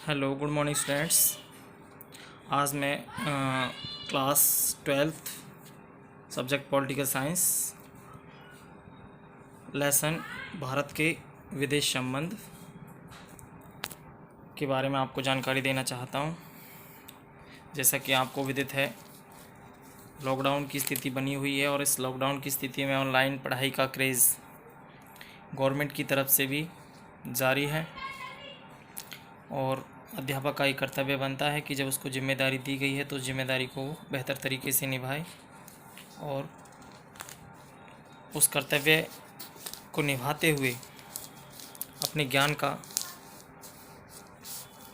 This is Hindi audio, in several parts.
Hello good morning students. आज मैं class 12th subject political science lesson Bharat के विदेश संबंध के बारे में आपको जानकारी देना चाहता हूं। जैसा कि आपको विदित है, लॉकडाउन की स्थिति बनी हुई है और इस लॉकडाउन की स्थिति में ऑनलाइन पढ़ाई का क्रेज़ गवर्नमेंट की तरफ से भी जारी है और अध्यापक का एक कर्तव्य बनता है कि जब उसको जिम्मेदारी दी गई है तो उस जिम्मेदारी को बेहतर तरीके से निभाए और उस कर्तव्य को निभाते हुए अपने ज्ञान का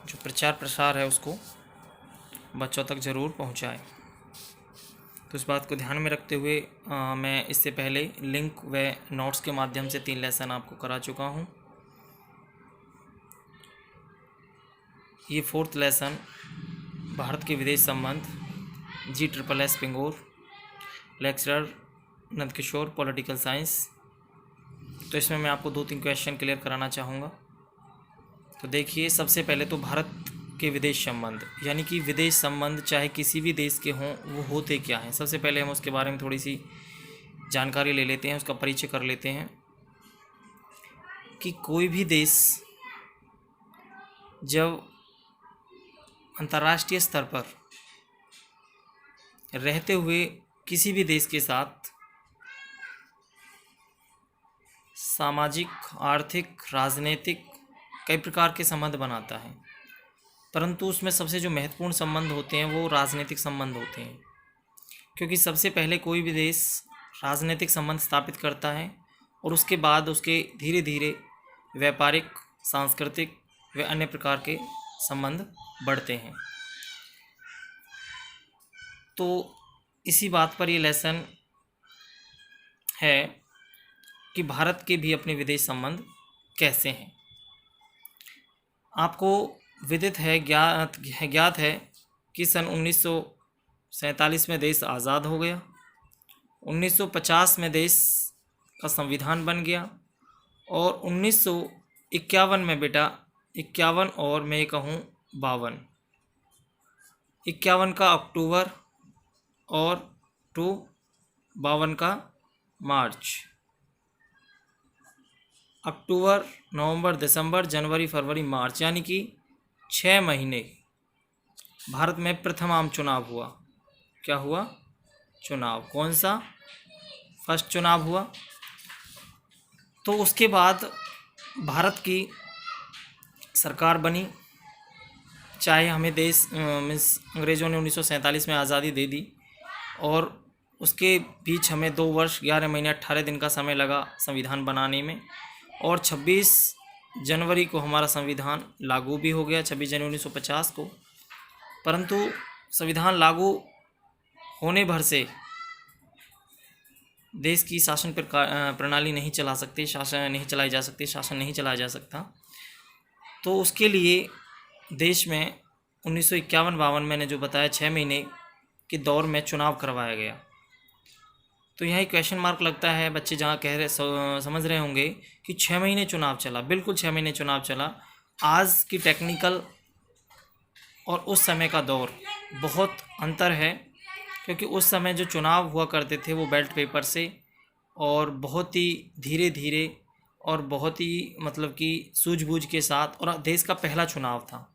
जो प्रचार प्रसार है उसको बच्चों तक ज़रूर पहुंचाए। तो इस बात को ध्यान में रखते हुए मैं इससे पहले लिंक व नोट्स के माध्यम से 3 लेसन आपको करा चुका हूं। ये 4th लेसन भारत के विदेश संबंध GSSS Pingor, lecturer Nandkishor, political science. तो इसमें मैं आपको 2-3 क्वेश्चन क्लियर कराना चाहूँगा। तो देखिए, सबसे पहले तो भारत के विदेश संबंध यानी कि विदेश संबंध चाहे किसी भी देश के हों वो होते क्या हैं। सबसे पहले हम उसके बारे में थोड़ी सी जानकारी ले लेते हैं, उसका परिचय कर लेते हैं कि कोई भी देश जब अंतर्राष्ट्रीय स्तर पर रहते हुए किसी भी देश के साथ सामाजिक, आर्थिक, राजनीतिक कई प्रकार के संबंध बनाता है, परंतु उसमें सबसे जो महत्वपूर्ण संबंध होते हैं वो राजनीतिक संबंध होते हैं, क्योंकि सबसे पहले कोई भी देश राजनीतिक संबंध स्थापित करता है और उसके बाद उसके धीरे धीरे व्यापारिक, सांस्कृतिक व अन्य प्रकार के संबंध बढ़ते हैं। तो इसी बात पर ये लेसन है कि भारत के भी अपने विदेश संबंध कैसे हैं। आपको विदित है, ज्ञात है कि सन 1947 में देश आज़ाद हो गया। 1950 में देश का संविधान बन गया और 1951 में बेटा 51 और मैं कहूँ 51 का अक्टूबर और 52 का मार्च, अक्टूबर, नवंबर, दिसंबर, जनवरी, फरवरी, मार्च यानी कि 6 महीने भारत में प्रथम आम चुनाव हुआ। क्या हुआ? चुनाव। कौन सा? फर्स्ट चुनाव हुआ। तो उसके बाद भारत की सरकार बनी। चाहे हमें देश मीन्स अंग्रेज़ों ने 1947 में आज़ादी दे दी और उसके बीच हमें 2 वर्ष 11 महीने 18 दिन का समय लगा संविधान बनाने में और 26 जनवरी को हमारा संविधान लागू भी हो गया, 26 जनवरी 1950 को। परंतु संविधान लागू होने भर से देश की शासन प्रणाली नहीं चला सकती, शासन नहीं चलाई जा सकती, शासन नहीं चलाया जा सकता। तो उसके लिए देश में 1951-52 मैंने जो बताया 6 महीने के दौर में चुनाव करवाया गया। तो यहाँ क्वेश्चन मार्क लगता है, बच्चे जहाँ समझ रहे होंगे कि 6 महीने चुनाव चला। बिल्कुल 6 महीने चुनाव चला। आज की टेक्निकल और उस समय का दौर बहुत अंतर है, क्योंकि उस समय जो चुनाव हुआ करते थे वो बैलेट पेपर से और बहुत ही धीरे धीरे और बहुत ही मतलब कि सूझबूझ के साथ, और देश का पहला चुनाव था।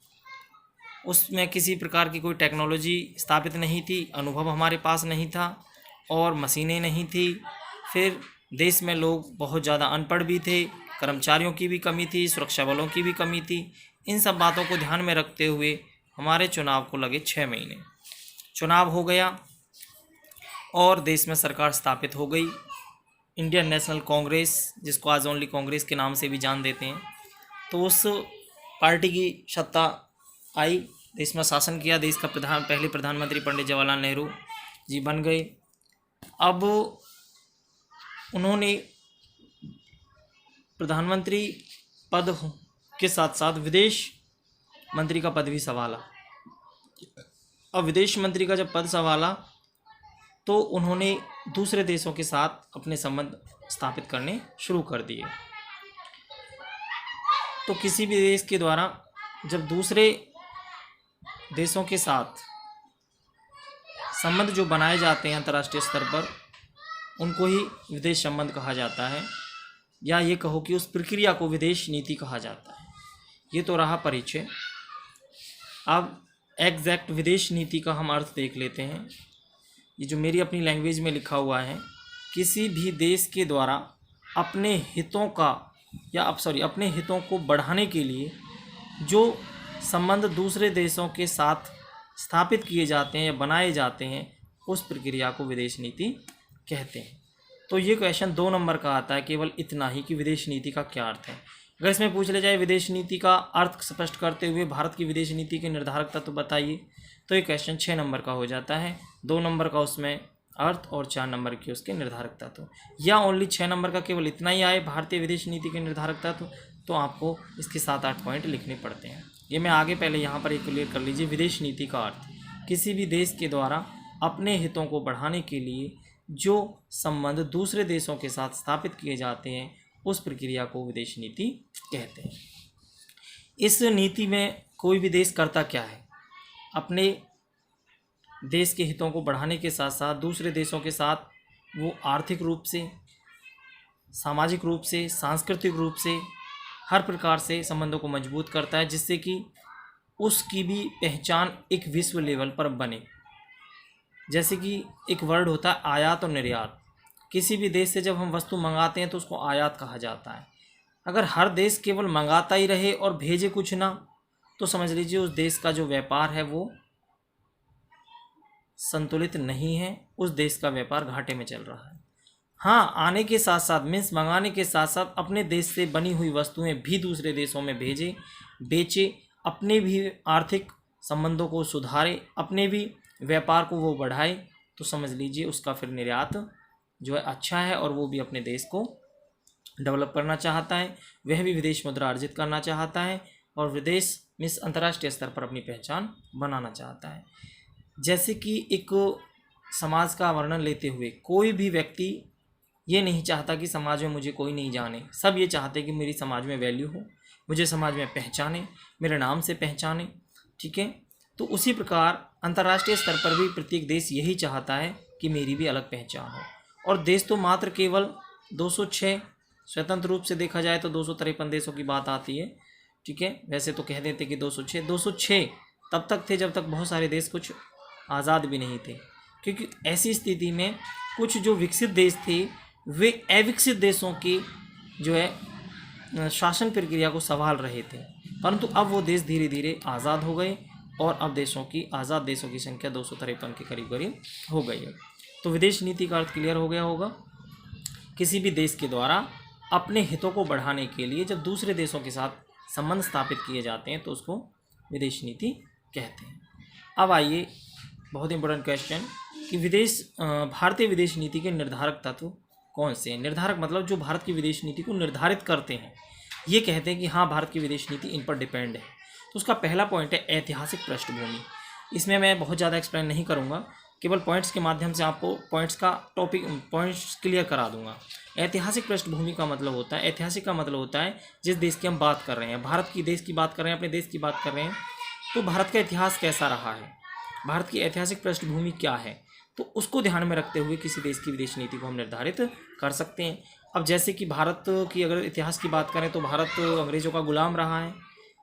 उसमें किसी प्रकार की कोई टेक्नोलॉजी स्थापित नहीं थी, अनुभव हमारे पास नहीं था और मशीनें नहीं थी। फिर देश में लोग बहुत ज़्यादा अनपढ़ भी थे, कर्मचारियों की भी कमी थी, सुरक्षा बलों की भी कमी थी। इन सब बातों को ध्यान में रखते हुए हमारे चुनाव को लगे 6 महीने। चुनाव हो गया और देश में सरकार स्थापित हो गई, इंडियन नेशनल कांग्रेस, जिसको आज ओनली कांग्रेस के नाम से भी जान देते हैं। तो उस पार्टी की सत्ता आई, देश में शासन किया। देश का पहले प्रधानमंत्री पंडित जवाहरलाल नेहरू जी बन गए। अब उन्होंने प्रधानमंत्री पद के साथ साथ विदेश मंत्री का पद भी संभाला। अब विदेश मंत्री का जब पद संभाला तो उन्होंने दूसरे देशों के साथ अपने संबंध स्थापित करने शुरू कर दिए। तो किसी भी देश के द्वारा जब दूसरे देशों के साथ संबंध जो बनाए जाते हैं अंतर्राष्ट्रीय स्तर पर, उनको ही विदेश संबंध कहा जाता है, या ये कहो कि उस प्रक्रिया को विदेश नीति कहा जाता है। ये तो रहा परिचय। अब एग्जैक्ट विदेश नीति का हम अर्थ देख लेते हैं। ये जो मेरी अपनी लैंग्वेज में लिखा हुआ है, किसी भी देश के द्वारा अपने हितों का अपने हितों को बढ़ाने के लिए जो संबंध दूसरे देशों के साथ स्थापित किए जाते हैं या बनाए जाते हैं, उस प्रक्रिया को विदेश नीति कहते हैं। तो ये क्वेश्चन 2 नंबर का आता है, केवल इतना ही कि विदेश नीति का क्या अर्थ है। अगर इसमें पूछ लिया जाए विदेश नीति का अर्थ स्पष्ट करते हुए भारत की विदेश नीति के निर्धारक तत्व बताइए, तो ये क्वेश्चन 6 नंबर का हो जाता है। 2 नंबर का उसमें अर्थ और 4 नंबर के उसके निर्धारक तत्व, या ओनली 6 नंबर का केवल इतना ही आए भारतीय विदेश नीति के निर्धारक तत्व, तो आपको इसके 7-8 पॉइंट लिखने पड़ते हैं। ये मैं आगे पहले यहाँ पर एक क्लियर कर लीजिए। विदेश नीति का अर्थ किसी भी देश के द्वारा अपने हितों को बढ़ाने के लिए जो संबंध दूसरे देशों के साथ स्थापित किए जाते हैं, उस प्रक्रिया को विदेश नीति कहते हैं। इस नीति में कोई भी देश करता क्या है, अपने देश के हितों को बढ़ाने के साथ साथ दूसरे देशों के साथ वो आर्थिक रूप से, सामाजिक रूप से, सांस्कृतिक रूप से, हर प्रकार से संबंधों को मजबूत करता है, जिससे कि उसकी भी पहचान एक विश्व लेवल पर बने। जैसे कि एक वर्ड होता है आयात और निर्यात। किसी भी देश से जब हम वस्तु मंगाते हैं तो उसको आयात कहा जाता है। अगर हर देश केवल मंगाता ही रहे और भेजे कुछ ना, तो समझ लीजिए उस देश का जो व्यापार है वो संतुलित नहीं है, उस देश का व्यापार घाटे में चल रहा है। हाँ, आने के साथ साथ मीन्स मंगाने के साथ साथ अपने देश से बनी हुई वस्तुएं भी दूसरे देशों में भेजे, बेचे, अपने भी आर्थिक संबंधों को सुधारे, अपने भी व्यापार को वो बढ़ाए, तो समझ लीजिए उसका फिर निर्यात जो है अच्छा है और वो भी अपने देश को डेवलप करना चाहता है, वह भी विदेश मुद्रा अर्जित करना चाहता है और विदेश मीन्स अंतर्राष्ट्रीय स्तर पर अपनी पहचान बनाना चाहता है। जैसे कि एक समाज का वर्णन लेते हुए, कोई भी व्यक्ति ये नहीं चाहता कि समाज में मुझे कोई नहीं जाने, सब ये चाहते कि मेरी समाज में वैल्यू हो, मुझे समाज में पहचाने, मेरे नाम से पहचाने। ठीक है, तो उसी प्रकार अंतर्राष्ट्रीय स्तर पर भी प्रत्येक देश यही चाहता है कि मेरी भी अलग पहचान हो। और देश तो मात्र केवल 206, स्वतंत्र रूप से देखा जाए तो 253 देशों की बात आती है। ठीक है, वैसे तो कह देते कि 206 तब तक थे जब तक बहुत सारे देश कुछ आज़ाद भी नहीं थे, क्योंकि ऐसी स्थिति में कुछ जो विकसित देश थे वे अविकसित देशों की जो है शासन प्रक्रिया को संभाल रहे थे। परंतु अब वो देश धीरे धीरे आज़ाद हो गए और अब आज़ाद देशों की संख्या 253 के करीब हो गई है। तो विदेश नीति का अर्थ क्लियर हो गया होगा। किसी भी देश के द्वारा अपने हितों को बढ़ाने के लिए जब दूसरे देशों के साथ संबंध स्थापित किए जाते हैं तो उसको विदेश नीति कहते हैं। अब आइए बहुत इंपॉर्टेंट क्वेश्चन कि भारतीय विदेश नीति के निर्धारक तत्व कौन से हैं। निर्धारक मतलब जो भारत की विदेश नीति को निर्धारित करते हैं, ये कहते हैं कि हाँ भारत की विदेश नीति इन पर डिपेंड है। तो उसका पहला पॉइंट है ऐतिहासिक पृष्ठभूमि। इसमें मैं बहुत ज़्यादा एक्सप्लेन नहीं करूँगा, केवल पॉइंट्स के माध्यम से आपको पॉइंट्स क्लियर करा दूंगा। ऐतिहासिक पृष्ठभूमि का मतलब होता है, ऐतिहासिक का मतलब होता है जिस देश की हम बात कर रहे हैं, भारत की देश की बात कर रहे हैं, अपने देश की बात कर रहे हैं, तो भारत का इतिहास कैसा रहा है, भारत की ऐतिहासिक पृष्ठभूमि क्या है, तो उसको ध्यान में रखते हुए किसी देश की विदेश नीति को हम निर्धारित कर सकते हैं। अब जैसे कि भारत की अगर इतिहास की बात करें तो भारत अंग्रेज़ों का गुलाम रहा है,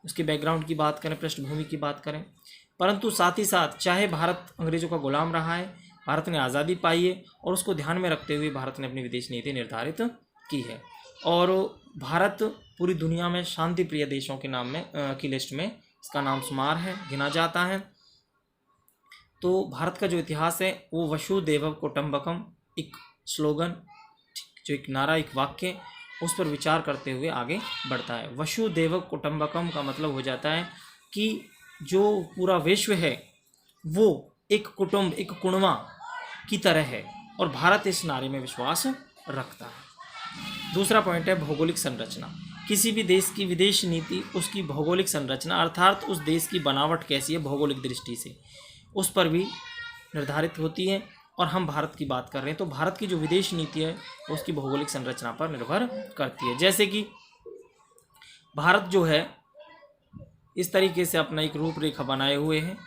उसके बैकग्राउंड की बात करें, पृष्ठभूमि की बात करें, परंतु साथ ही साथ चाहे भारत अंग्रेज़ों का गुलाम रहा है, भारत ने आज़ादी पाई है और उसको ध्यान में रखते हुए भारत ने अपनी विदेश नीति निर्धारित की है। और भारत पूरी दुनिया में शांति प्रिय देशों के नाम में की लिस्ट में इसका नाम शुमार है, गिना जाता है। तो भारत का जो इतिहास है वो वसुधैव कुटुंबकम एक स्लोगन, जो एक नारा, एक वाक्य, उस पर विचार करते हुए आगे बढ़ता है। वसुधैव कुटुंबकम का मतलब हो जाता है कि जो पूरा विश्व है वो एक कुटुंब, एक कुणवा की तरह है और भारत इस नारे में विश्वास रखता है। दूसरा पॉइंट है भौगोलिक संरचना। किसी भी देश की विदेश नीति उसकी भौगोलिक संरचना अर्थात उस देश की बनावट कैसी है भौगोलिक दृष्टि से, उस पर भी निर्धारित होती है। और हम भारत की बात कर रहे हैं तो भारत की जो विदेश नीति है उसकी भौगोलिक संरचना पर निर्भर करती है। जैसे कि भारत जो है इस तरीके से अपना एक रूपरेखा बनाए हुए हैं।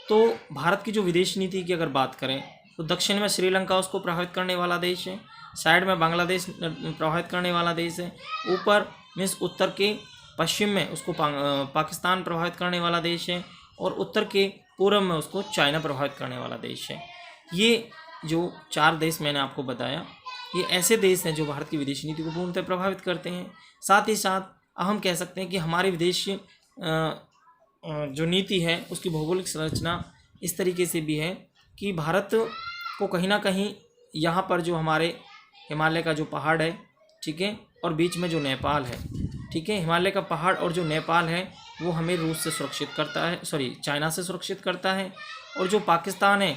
तो भारत की जो विदेश नीति की अगर बात करें तो दक्षिण में श्रीलंका उसको प्रभावित करने वाला देश है, साइड में बांग्लादेश प्रभावित करने वाला देश है, ऊपर मीन्स उत्तर के पश्चिम में उसको पाकिस्तान प्रभावित करने वाला देश है, और उत्तर के पूर्व में उसको चाइना प्रभावित करने वाला देश है। ये जो 4 देश मैंने आपको बताया, ये ऐसे देश हैं जो भारत की विदेश नीति को पूर्णतः प्रभावित करते हैं। साथ ही साथ हम कह सकते हैं कि हमारी विदेश जो नीति है उसकी भौगोलिक संरचना इस तरीके से भी है कि भारत को कहीं ना कहीं यहाँ पर जो हमारे हिमालय का जो पहाड़ है, ठीक है, और बीच में जो नेपाल है, ठीक है, हिमालय का पहाड़ और जो नेपाल है वो हमें रूस से सुरक्षित करता है, चाइना से सुरक्षित करता है, और जो पाकिस्तान है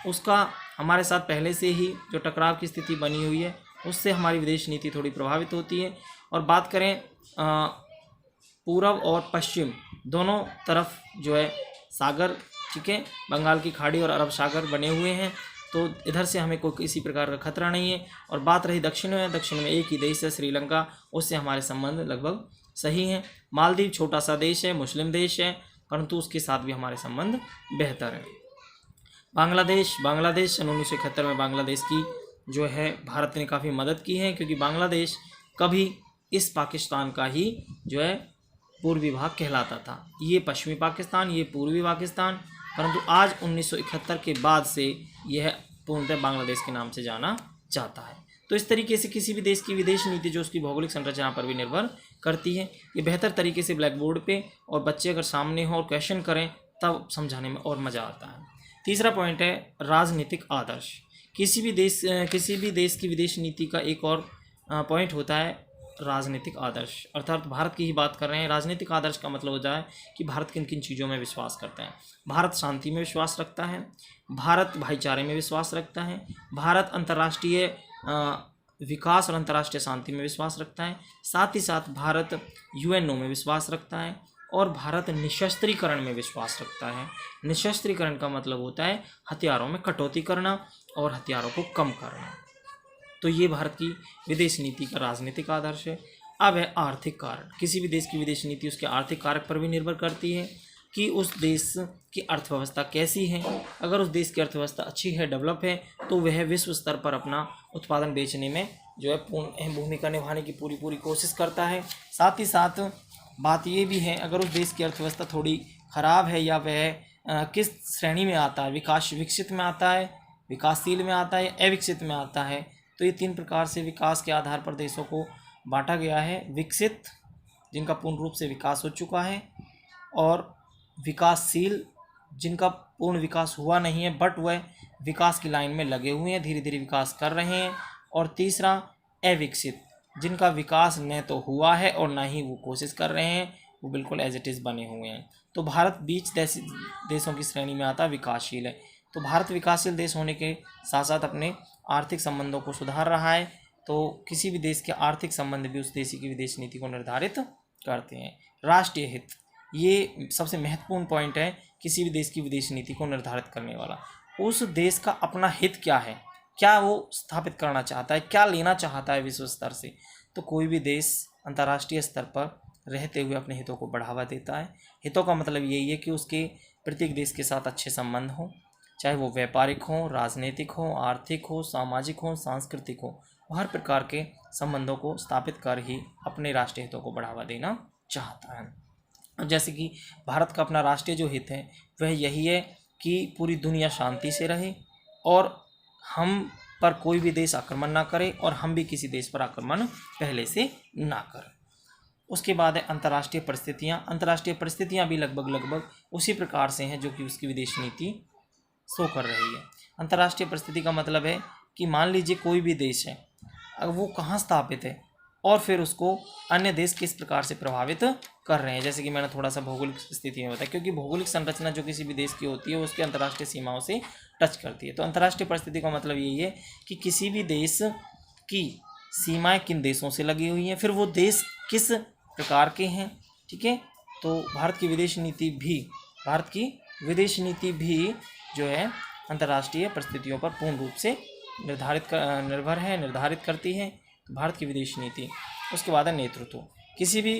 उसका हमारे साथ पहले से ही जो टकराव की स्थिति बनी हुई है उससे हमारी विदेश नीति थोड़ी प्रभावित होती है। और बात करें पूर्व और पश्चिम दोनों तरफ जो है सागर, ठीक है, बंगाल की खाड़ी और अरब सागर बने हुए हैं, तो इधर से हमें कोई किसी प्रकार का खतरा नहीं है। और बात रही दक्षिण में एक ही देश है श्रीलंका, उससे हमारे संबंध लगभग सही हैं। मालदीव छोटा सा देश है, मुस्लिम देश है, परंतु उसके साथ भी हमारे संबंध बेहतर है। बांग्लादेश सन 1971 में बांग्लादेश की जो है भारत ने काफ़ी मदद की है, क्योंकि बांग्लादेश कभी इस पाकिस्तान का ही जो है पूर्वी भाग कहलाता था। ये पश्चिमी पाकिस्तान, ये पूर्वी पाकिस्तान, परंतु आज 1971 के बाद से यह पूर्णतः बांग्लादेश के नाम से जाना जाता है। तो इस तरीके से किसी भी देश की विदेश नीति जो उसकी भौगोलिक संरचना पर भी निर्भर करती है। ये बेहतर तरीके से ब्लैक बोर्ड पे और बच्चे अगर सामने हो और क्वेश्चन करें तब समझाने में और मज़ा आता है। तीसरा पॉइंट है राजनीतिक आदर्श। किसी भी देश की विदेश नीति का एक और पॉइंट होता है राजनीतिक आदर्श, अर्थात भारत की ही बात कर रहे हैं। राजनीतिक आदर्श का मतलब होता है कि भारत किन किन चीज़ों में विश्वास करता है। भारत शांति में विश्वास रखता है, भारत भाईचारे में विश्वास रखता है, भारत अंतर्राष्ट्रीय विकास और अंतर्राष्ट्रीय शांति में विश्वास रखता है, साथ ही साथ भारत यूएनओ में विश्वास रखता है, और भारत निशस्त्रीकरण में विश्वास रखता है। निशस्त्रीकरण का मतलब होता है हथियारों में कटौती करना और हथियारों को कम करना। तो ये भारत की विदेश नीति का राजनीतिक आदर्श है। अब है आर्थिक कारण। किसी भी देश की विदेश नीति उसके आर्थिक कारक पर भी निर्भर करती है कि उस देश की अर्थव्यवस्था कैसी है। अगर उस देश की अर्थव्यवस्था अच्छी है, डेवलप है, तो वह विश्व स्तर पर अपना उत्पादन बेचने में जो है पूर्ण अहम भूमिका निभाने की पूरी कोशिश करता है। साथ ही साथ बात ये भी है, अगर उस देश की अर्थव्यवस्था थोड़ी ख़राब है या वह किस श्रेणी में आता है, विकसित में आता है, विकासशील में आता है या अविकसित में आता है, तो ये 3 प्रकार से विकास के आधार पर देशों को बांटा गया है। विकसित, जिनका पूर्ण रूप से विकास हो चुका है, और विकासशील, जिनका पूर्ण विकास हुआ नहीं है बट वह विकास की लाइन में लगे हुए हैं, धीरे धीरे विकास कर रहे हैं, और तीसरा अविकसित, जिनका विकास न तो हुआ है और ना ही वो कोशिश कर रहे हैं, वो बिल्कुल एज इट इज़ बने हुए हैं। तो भारत बीच देशों की श्रेणी में आता विकासशील है। तो भारत विकासशील देश होने के साथ साथ अपने आर्थिक संबंधों को सुधार रहा है। तो किसी भी देश के आर्थिक संबंध भी उस देश की विदेश नीति को निर्धारित करते हैं। राष्ट्रीय हित, ये सबसे महत्वपूर्ण पॉइंट है किसी भी देश की विदेश नीति को निर्धारित करने वाला। उस देश का अपना हित क्या है, क्या वो स्थापित करना चाहता है, क्या लेना चाहता है विश्व स्तर से। तो कोई भी देश अंतर्राष्ट्रीय स्तर पर रहते हुए अपने हितों को बढ़ावा देता है। हितों का मतलब यही है कि उसके प्रत्येक देश के साथ अच्छे संबंध हों, चाहे वो व्यापारिक हों, राजनीतिक हों, आर्थिक हो, सामाजिक हो, सांस्कृतिक हो, हर प्रकार के संबंधों को स्थापित कर ही अपने राष्ट्रीय हितों को बढ़ावा देना चाहता है। जैसे कि भारत का अपना राष्ट्रीय जो हित है वह यही है कि पूरी दुनिया शांति से रहे और हम पर कोई भी देश आक्रमण ना करे और हम भी किसी देश पर आक्रमण पहले से ना करें। उसके बाद है अंतर्राष्ट्रीय परिस्थितियाँ। अंतर्राष्ट्रीय परिस्थितियाँ भी लगभग उसी प्रकार से हैं जो कि उसकी विदेश नीति शो कर रही है। अंतर्राष्ट्रीय परिस्थिति का मतलब है कि मान लीजिए कोई भी देश है, अब वो कहाँ स्थापित है और फिर उसको अन्य देश किस प्रकार से प्रभावित कर रहे हैं। जैसे कि मैंने थोड़ा सा भौगोलिक स्थिति में बताया, क्योंकि भौगोलिक संरचना जो किसी भी देश की होती है उसके अंतर्राष्ट्रीय सीमाओं से टच करती है। तो अंतर्राष्ट्रीय परिस्थिति का मतलब यही है कि किसी भी देश की सीमाएं किन देशों से लगी हुई हैं, फिर वो देश किस प्रकार के हैं। ठीक है, तो भारत की विदेश नीति भी जो है अंतर्राष्ट्रीय परिस्थितियों पर पूर्ण रूप से निर्धारित करती है भारत की विदेश नीति। उसके बाद है नेतृत्व। किसी भी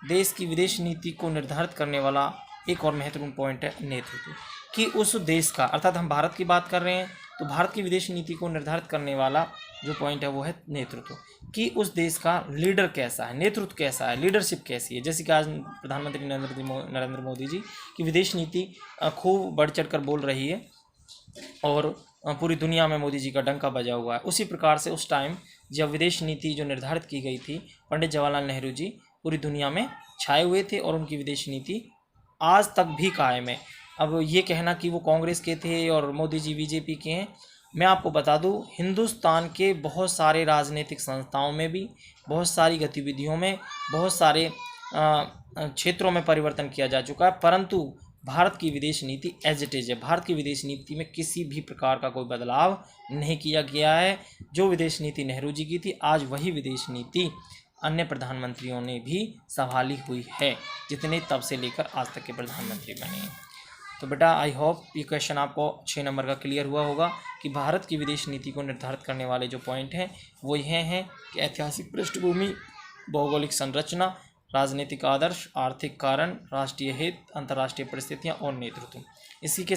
देश की विदेश नीति को निर्धारित करने वाला एक और महत्वपूर्ण पॉइंट है नेतृत्व, कि उस देश का, अर्थात हम भारत की बात कर रहे हैं तो भारत की विदेश नीति को निर्धारित करने वाला जो पॉइंट है वो है नेतृत्व, कि उस देश का लीडर कैसा है, नेतृत्व कैसा है, लीडरशिप कैसी है। जैसे कि आज प्रधानमंत्री नरेंद्र मोदी जी की विदेश नीति खूब बढ़ चढ़ कर बोल रही है और पूरी दुनिया में मोदी जी का डंका बजा हुआ है। उसी प्रकार से उस टाइम जब विदेश नीति जो निर्धारित की गई थी, पंडित जवाहरलाल नेहरू जी पूरी दुनिया में छाए हुए थे और उनकी विदेश नीति आज तक भी कायम है। अब ये कहना कि वो कांग्रेस के थे और मोदी जी बीजेपी के हैं, मैं आपको बता दूं हिंदुस्तान के बहुत सारे राजनीतिक संस्थाओं में भी, बहुत सारी गतिविधियों में, बहुत सारे क्षेत्रों में परिवर्तन किया जा चुका है, परंतु भारत की विदेश नीति एज इट इज़ है। भारत की विदेश नीति में किसी भी प्रकार का कोई बदलाव नहीं किया गया है। जो विदेश नीति नेहरू जी की थी, आज वही विदेश नीति अन्य प्रधानमंत्रियों ने भी संभाली हुई है, जितने तब से लेकर आज तक के प्रधानमंत्री बने हैं। तो बेटा आई होप ये क्वेश्चन आपको 6 नंबर का क्लियर हुआ होगा कि भारत की विदेश नीति को निर्धारित करने वाले जो पॉइंट हैं वो ये हैं कि ऐतिहासिक पृष्ठभूमि, भौगोलिक संरचना, राजनीतिक आदर्श, आर्थिक कारण, राष्ट्रीय हित, अंतर्राष्ट्रीय परिस्थितियाँ और नेतृत्व। इसी के